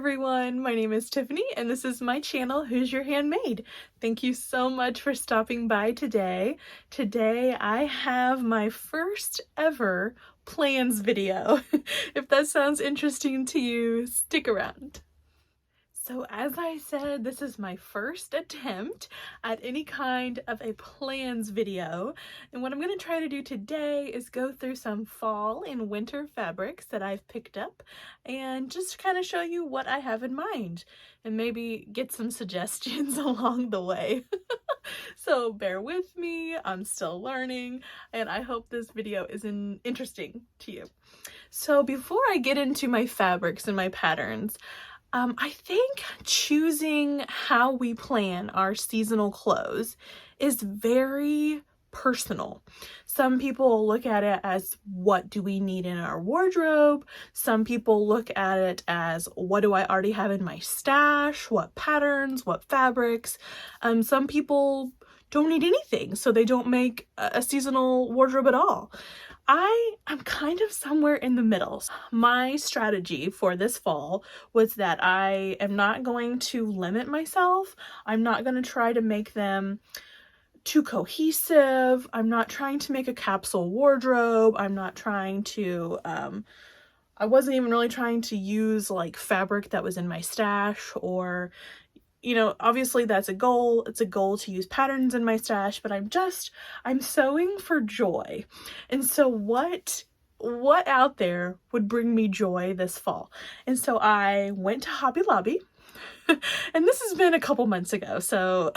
everyone, my name is Tiffany and this is my channel, Who's Your Handmade? Thank you so much for stopping by today. Today I have my first ever plans video. If that sounds interesting to you, stick around. So as I said, this is my first attempt at any kind of a plans video. And what I'm going to try to do today is go through some fall and winter fabrics that I've picked up and just kind of show you what I have in mind and maybe get some suggestions along the way. So bear with me, I'm still learning, and I hope this video is interesting to you. So before I get into my fabrics and my patterns, I think choosing how we plan our seasonal clothes is very personal. Some people look at it as what do we need in our wardrobe? Some people look at it as what do I already have in my stash? What patterns? What fabrics? Some people don't need anything, so they don't make a seasonal wardrobe at all. I'm kind of somewhere in the middle. My strategy for this fall was that I am not going to limit myself. I'm not going to try to make them too cohesive. I'm not trying to make a capsule wardrobe. I'm not trying to, I wasn't even really trying to use like fabric that was in my stash or, you know, obviously that's a goal. It's a goal to use patterns in my stash, but I'm sewing for joy. And so what out there would bring me joy this fall? And so I went to Hobby Lobby and this has been a couple months ago. So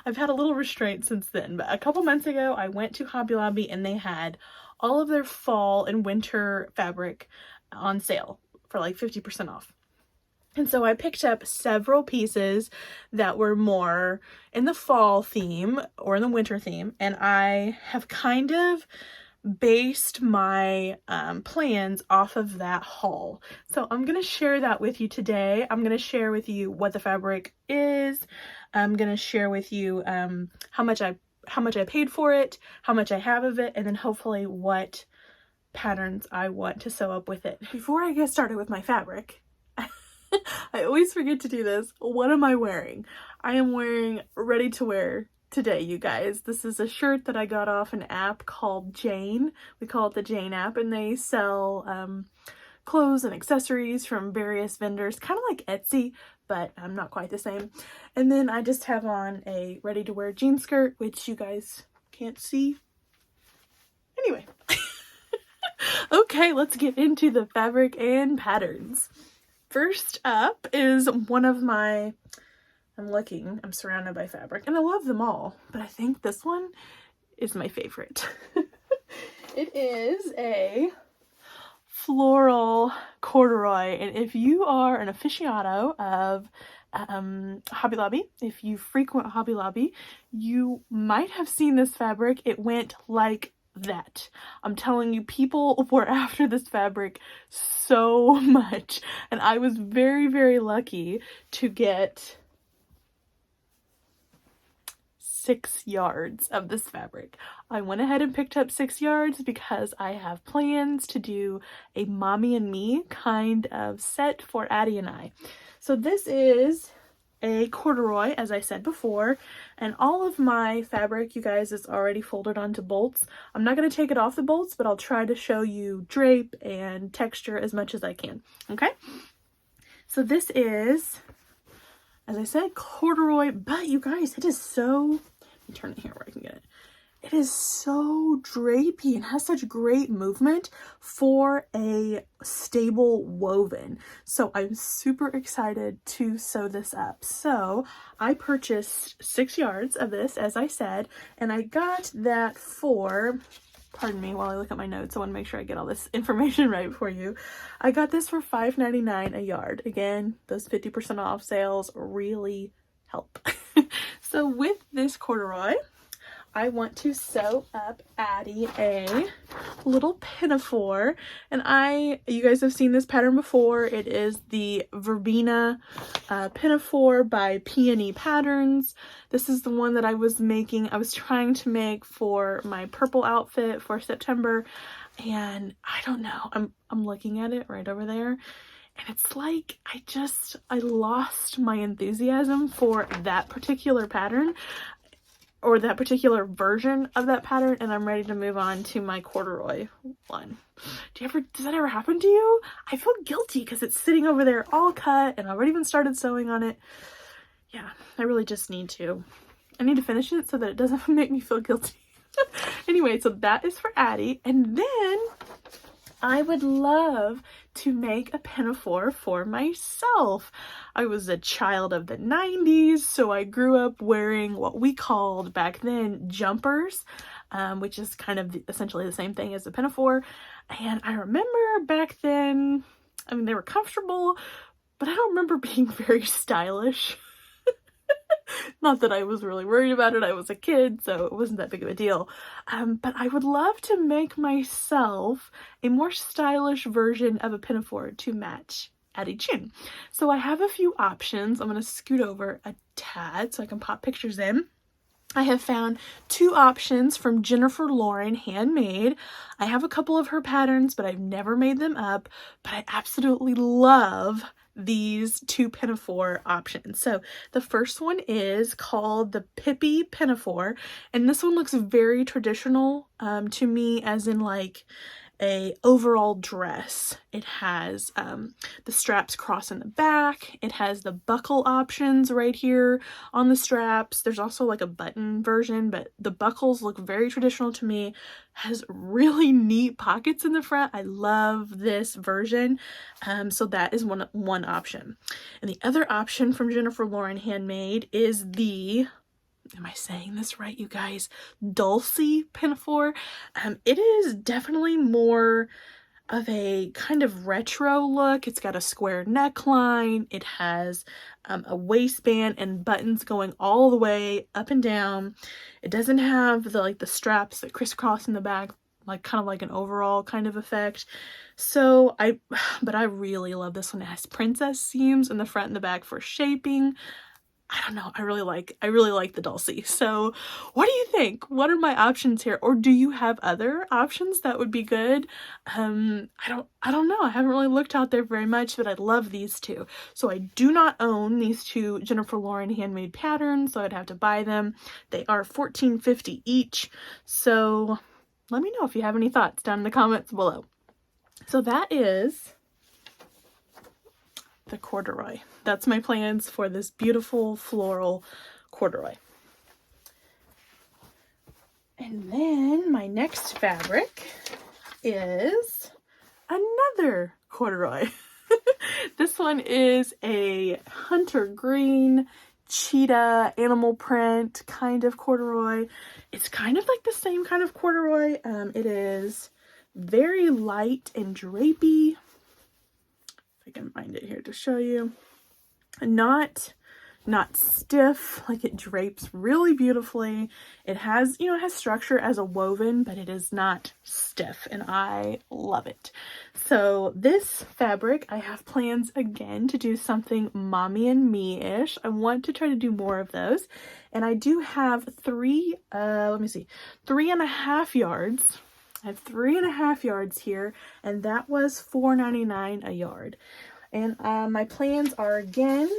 I've had a little restraint since then, but a couple months ago I went to Hobby Lobby and they had all of their fall and winter fabric on sale for like 50% off. And so I picked up several pieces that were more in the fall theme or in the winter theme, and I have kind of based my plans off of that haul. So I'm going to share that with you today. I'm going to share with you what the fabric is. I'm going to share with you how much I paid for it, how much I have of it, and then hopefully what patterns I want to sew up with it. Before I get started with my fabric, I always forget to do this. What am I wearing? I am wearing ready to wear today, you guys. This is a shirt that I got off an app called Jane. We call it the Jane app, and they sell clothes and accessories from various vendors, kind of like Etsy, but not quite the same. And then I just have on a ready to wear jean skirt, which you guys can't see. Anyway. Okay, let's get into the fabric and patterns. First up is one of my, I'm surrounded by fabric and I love them all, but I think this one is my favorite. It is a floral corduroy, and if you are an aficionado of Hobby Lobby, if you frequent Hobby Lobby, you might have seen this fabric. It went like that. I'm telling you, people were after this fabric so much, and I was very, very lucky to get 6 yards of this fabric. I went ahead and picked up 6 yards because I have plans to do a mommy and me kind of set for Addie and I. So this is a corduroy, as I said before, and all of my fabric, you guys, is already folded onto bolts. I'm not going to take it off the bolts, but I'll try to show you drape and texture as much as I can. Okay, so this is, as I said, corduroy, but you guys, it is so, let me turn it here where I can get it. It is so drapey and has such great movement for a stable woven. So I'm super excited to sew this up. So I purchased 6 yards of this, as I said, and I got that for, pardon me while I look at my notes, I want to make sure I get all this information right for you. I got this for $5.99 a yard. Again, those 50% off sales really help. So with this corduroy, I want to sew up Addie a little pinafore, and you guys have seen this pattern before. It is the Verbena pinafore by Peony Patterns. This is the one that I was trying to make for my purple outfit for September, and I don't know, I'm looking at it right over there, And it's like, I lost my enthusiasm for that particular pattern, or that particular version of that pattern, and I'm ready to move on to my corduroy one. Does that ever happen to you? I feel guilty because it's sitting over there all cut and I've already even started sewing on it. Yeah, I really just need to. I need to finish it so that it doesn't make me feel guilty. Anyway, so that is for Addie. And then I would love to make a pinafore for myself. I was a child of the 90s, so I grew up wearing what we called back then jumpers, which is kind of essentially the same thing as a pinafore. And I remember back then, I mean, they were comfortable, but I don't remember being very stylish. Not that I was really worried about it. I was a kid, so it wasn't that big of a deal. But I would love to make myself a more stylish version of a pinafore to match Addie June. So I have a few options. I'm going to scoot over a tad so I can pop pictures in. I have found 2 options from Jennifer Lauren Handmade. I have a couple of her patterns, but I've never made them up. But I absolutely love these 2 pinafore options. So the first one is called the Pippi Pinafore, and this one looks very traditional to me, as in like a overall dress. It has the straps cross in the back. It has the buckle options right here on the straps. There's also like a button version, but the buckles look very traditional to me. Has really neat pockets in the front. I love this version. So that is one option. And the other option from Jennifer Lauren Handmade is the, am I saying this right, you guys? Dulcie Pinafore. It is definitely more of a kind of retro look. It's got a square neckline. It has a waistband and buttons going all the way up and down. It doesn't have the straps that crisscross in the back, like kind of like an overall kind of effect. So but I really love this one. It has princess seams in the front and the back for shaping. I don't know, I really like the Dulcie. So what do you think? What are my options here? Or do you have other options that would be good? I don't know. I haven't really looked out there very much, but I love these 2. So I do not own these 2 Jennifer Lauren Handmade patterns, so I'd have to buy them. They are $14.50 each. So let me know if you have any thoughts down in the comments below. So that is the corduroy. That's my plans for this beautiful floral corduroy. And then my next fabric is another corduroy. This one is a hunter green cheetah animal print kind of corduroy. It's kind of like the same kind of corduroy. It is very light and drapey. I can find it here to show you. Not stiff, like it drapes really beautifully. It has, it has structure as a woven, but it is not stiff, and I love it. So this fabric, I have plans again to do something mommy and me-ish. I want to try to do more of those. And I do have 3.5 yards. I have 3.5 yards here, and that was $4.99 a yard. And my plans are again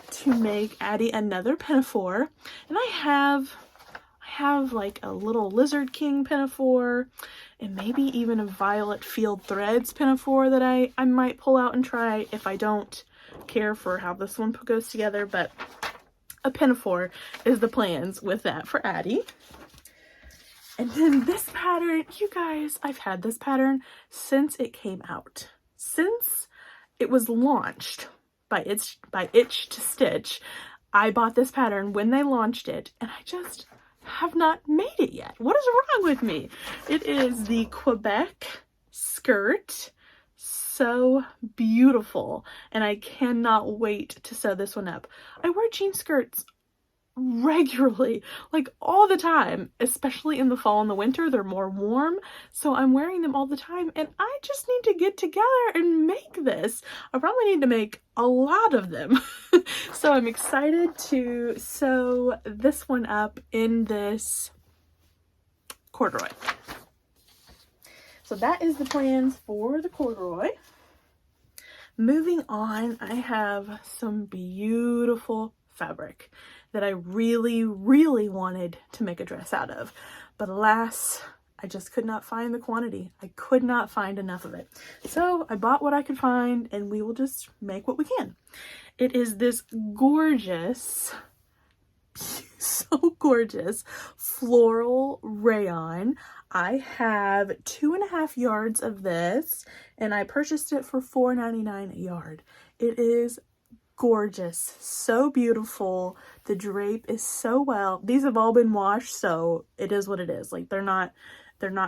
to make Addie another pinafore, and I have like a little Lizard King pinafore, and maybe even a Violet Field Threads pinafore that I might pull out and try if I don't care for how this one goes together. But a pinafore is the plans with that for Addie. And then this pattern, you guys, I've had this pattern since it came out. Since it was launched by Itch to Stitch, I bought this pattern when they launched it, and I just have not made it yet. What is wrong with me? It is the Quebec Skirt. So beautiful, and I cannot wait to sew this one up. I wear jean skirts regularly, like all the time, especially in the fall and the winter. They're more warm, so I'm wearing them all the time, and I just need to get together and make this. I probably need to make a lot of them. So I'm excited to sew this one up in this corduroy. So that is the plans for the corduroy. Moving on, I have some beautiful fabric that I really, really wanted to make a dress out of. But alas, I just could not find the quantity. I could not find enough of it. So I bought what I could find and we will just make what we can. It is this gorgeous, so gorgeous floral rayon. I have 2.5 yards of this and I purchased it for $4.99 a yard. It is gorgeous, so beautiful. The drape is so well. These have all been washed, so it is what it is. Like they're not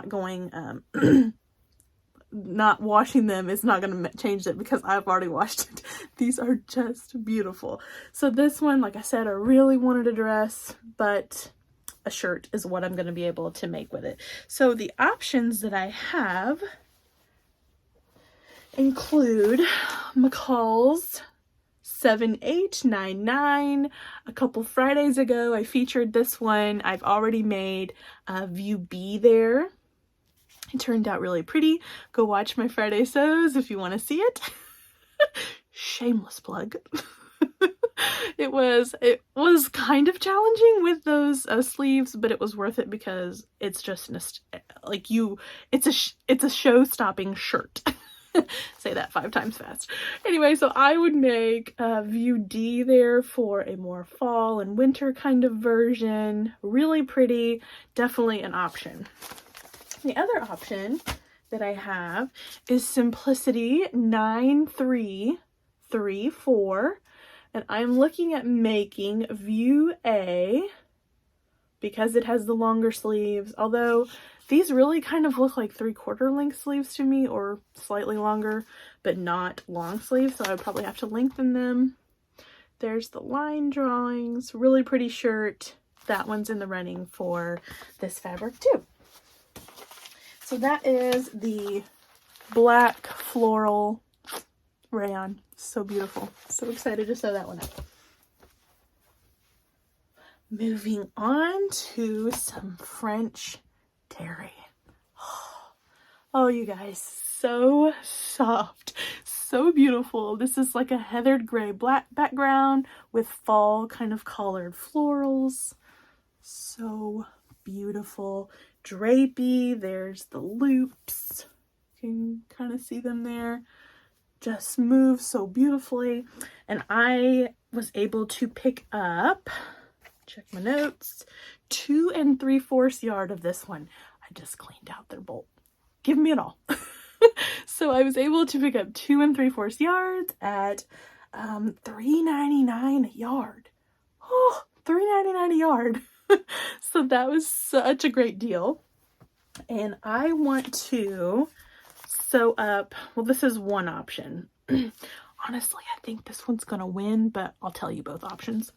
going not washing them is not going to change it because I've already washed it. These are just beautiful. So this one, like I said, I really wanted a dress, but a shirt is what I'm going to be able to make with it. So the options that I have include McCalls 7899. A couple Fridays ago I featured this one. I've already made a view B there. It turned out really pretty. Go watch my Friday sews if you want to see it. Shameless plug. It was kind of challenging with those sleeves, but it was worth it because it's just it's a show-stopping shirt. Say that 5 times fast. Anyway, so I would make view D there for a more fall and winter kind of version. Really pretty, definitely an option. The other option that I have is Simplicity 9334, and I'm looking at making view A because it has the longer sleeves, although these really kind of look like 3/4 length sleeves to me, or slightly longer, but not long sleeves, so I would probably have to lengthen them. There's the line drawings, really pretty shirt. That one's in the running for this fabric too. So that is the black floral rayon. So beautiful. So excited to sew that one up. Moving on to some French terry. Oh, you guys, so soft, so beautiful. This is like a heathered gray black background with fall kind of collared florals. So beautiful. Drapey, there's the loops. You can kind of see them there. Just move so beautifully. And I was able to pick up, check my notes, 2 3/4 yard of this one. I just cleaned out their bolt. Give me it all. So I was able to pick up 2 3/4 yards at $3.99 a yard. Oh, $3.99 a yard. So that was such a great deal. And I want to sew up, well, this is one option. Honestly, I think this one's gonna win, but I'll tell you both options.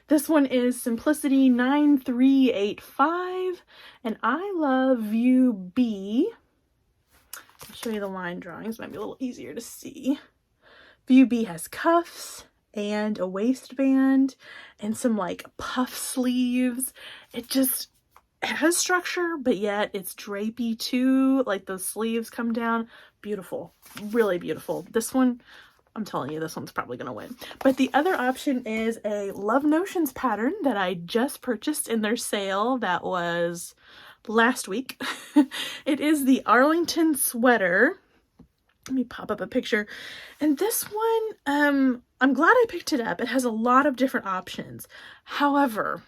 This one is Simplicity 9385, and I love view B. I'll show you the line drawings, might be a little easier to see. View B has cuffs and a waistband and some like puff sleeves. It has structure, but yet it's drapey too. Like those sleeves come down. Beautiful, really beautiful. This one, I'm telling you, this one's probably gonna win. But the other option is a Love Notions pattern that I just purchased in their sale. That was last week. It is the Arlington sweater. Let me pop up a picture. And this one, I'm glad I picked it up. It has a lot of different options. However,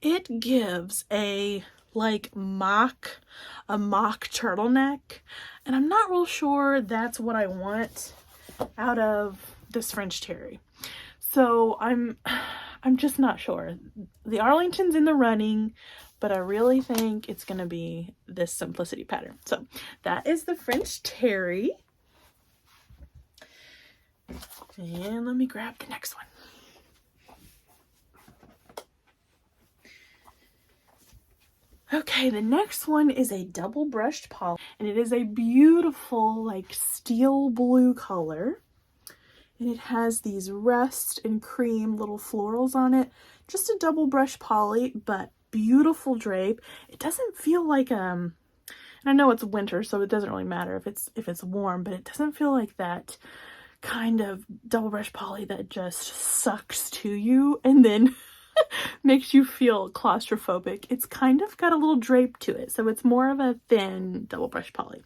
it gives a mock turtleneck, and I'm not real sure that's what I want out of this French terry. So I'm just not sure. The Arlington's in the running, but I really think it's gonna be this Simplicity pattern. So that is the French terry. And let me grab the next one. Okay, the next one is a double brushed poly, and it is a beautiful like steel blue color. And it has these rust and cream little florals on it. Just a double brush poly, but beautiful drape. It doesn't feel like and I know it's winter, so it doesn't really matter if it's warm, but it doesn't feel like that kind of double brush poly that just sucks to you and then makes you feel claustrophobic. It's kind of got a little drape to it, so it's more of a thin double brush poly.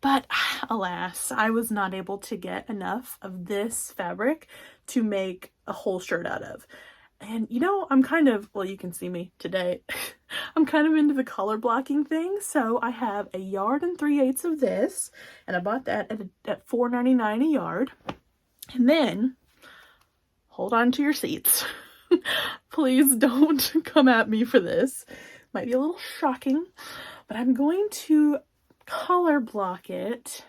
But alas, I was not able to get enough of this fabric to make a whole shirt out of. And you know, I'm kind of, well, you can see me today. I'm kind of into the color blocking thing, so I have 1 3/8 yards of this, and I bought that at $4.99 a yard. And then, hold on to your seats. Please don't come at me for this. Might be a little shocking, but I'm going to color block it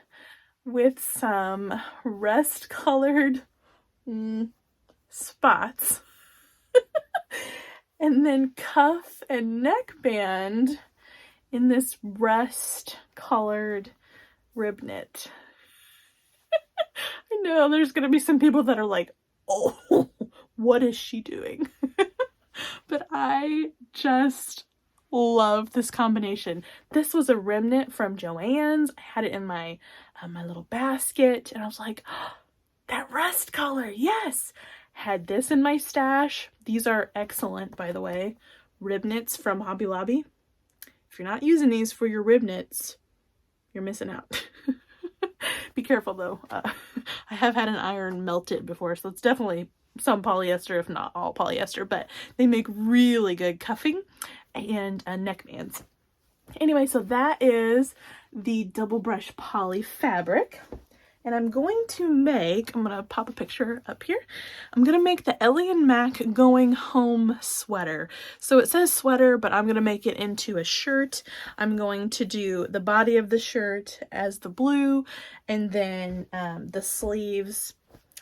with some rust colored spots. And then cuff and neckband in this rust colored rib knit. I know there's gonna be some people that are like, oh, what is she doing? But I just love this combination. This was a remnant from Joann's. I had it in my my little basket, and I was like, oh, that rust color, yes! Had this in my stash. These are excellent, by the way. Rib knits from Hobby Lobby. If you're not using these for your rib knits, you're missing out. Be careful though. I have had an iron melted before, so it's definitely some polyester, if not all polyester, but they make really good cuffing and neckbands. Anyway, so that is the double brush poly fabric. And I'm going to make, I'm going to pop a picture up here. I'm going to make the Ellie and Mac going home sweater. So it says sweater, but I'm going to make it into a shirt. I'm going to do the body of the shirt as the blue, and then the sleeves.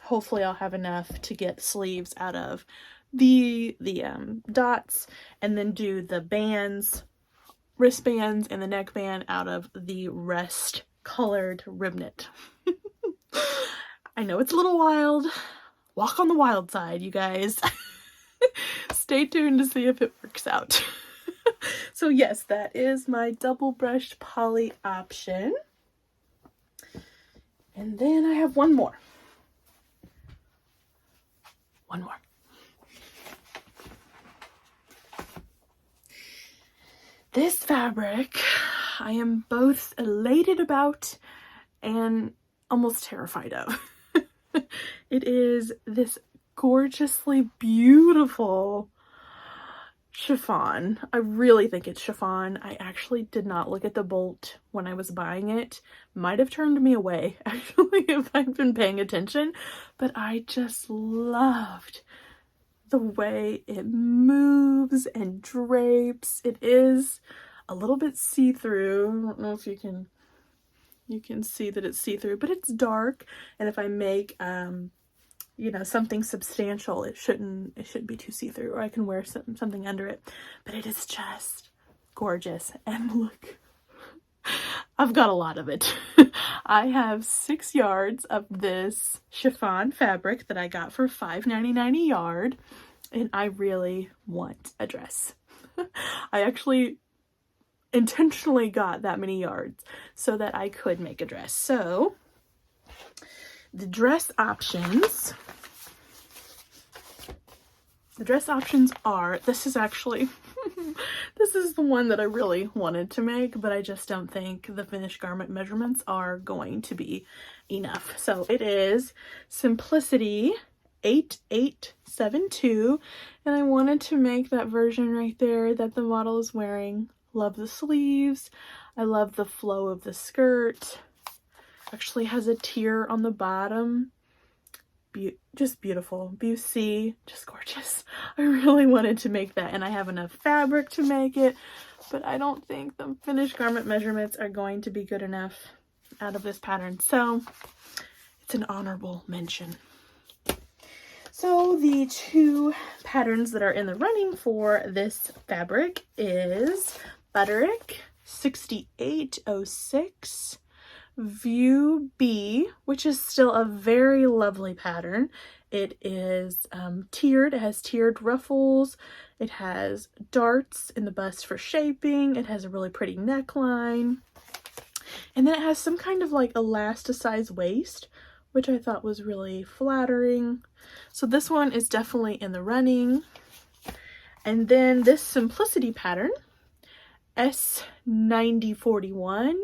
Hopefully I'll have enough to get sleeves out of the dots, and then do the bands, wristbands, and the neckband out of the rust colored rib knit. I know it's a little wild. Walk on the wild side, you guys. Stay tuned to see if it works out. So yes, that is my double brush poly option. And then I have one more. One more. This fabric I am both elated about and almost terrified of. It is this gorgeously beautiful chiffon. I really think it's chiffon. I actually did not look at the bolt when I was buying it. Might have turned me away, actually, if I've been paying attention. But I just loved the way it moves and drapes. It is a little bit see-through. I don't know if you can see that it's see-through, but it's dark, and if I make you know, something substantial, it shouldn't be too see-through, or I can wear something under it. But it is just gorgeous. And look, I've got a lot of it. I have 6 yards of this chiffon fabric that I got for $5.99 a yard, and I really want a dress. I actually intentionally got that many yards so that I could make a dress. So the dress options are, this is actually this is the one that I really wanted to make, but I just don't think the finished garment measurements are going to be enough. So it is Simplicity 8872, and I wanted to make that version right there that the model is wearing. Love the sleeves. I love the flow of the skirt. Actually has a tier on the bottom. Just beautiful. Busy, just gorgeous. I really wanted to make that, and I have enough fabric to make it, but I don't think the finished garment measurements are going to be good enough out of this pattern. So it's an honorable mention. So the 2 patterns that are in the running for this fabric is Butterick 6806 View B, which is still a very lovely pattern. It is tiered. It has tiered ruffles. It has darts in the bust for shaping. It has a really pretty neckline. And then it has some kind of like elasticized waist, which I thought was really flattering. So this one is definitely in the running. And then this Simplicity pattern, S9041,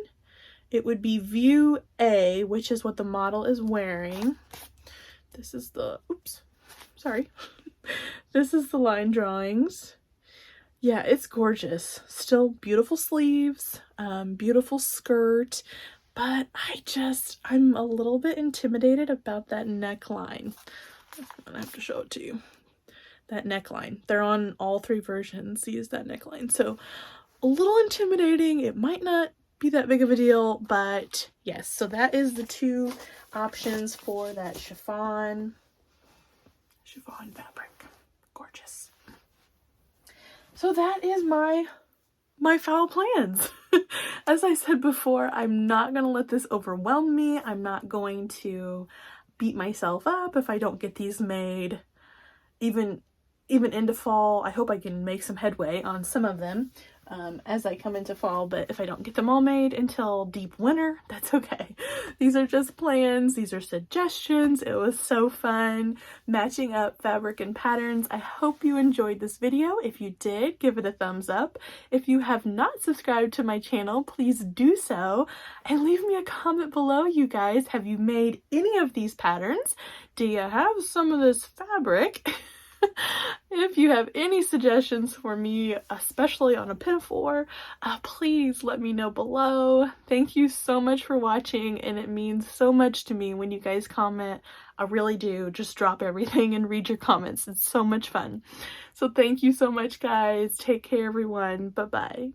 it would be View A, which is what the model is wearing. This is the, oops, sorry. This is the line drawings. Yeah, it's gorgeous. Still beautiful sleeves, beautiful skirt, but I'm a little bit intimidated about that neckline. I'm gonna have to show it to you. That neckline. They're on all 3 versions, use that neckline. So a little intimidating. It might not be that big of a deal, but yes, so that is the 2 options for that chiffon fabric. Gorgeous. So that is my fall plans. As I said before, I'm not gonna let this overwhelm me. I'm not going to beat myself up if I don't get these made even into fall. I hope I can make some headway on some of them as I come into fall, but if I don't get them all made until deep winter, that's okay. These are just plans. These are suggestions. It was so fun matching up fabric and patterns. I hope you enjoyed this video. If you did, give it a thumbs up. If you have not subscribed to my channel, please do so, and leave me a comment below, you guys. Have you made any of these patterns? Do you have some of this fabric? If you have any suggestions for me, especially on a pinafore, please let me know below. Thank you so much for watching, and it means so much to me when you guys comment. I really do just drop everything and read your comments. It's so much fun. So thank you so much, guys. Take care, everyone. Bye-bye.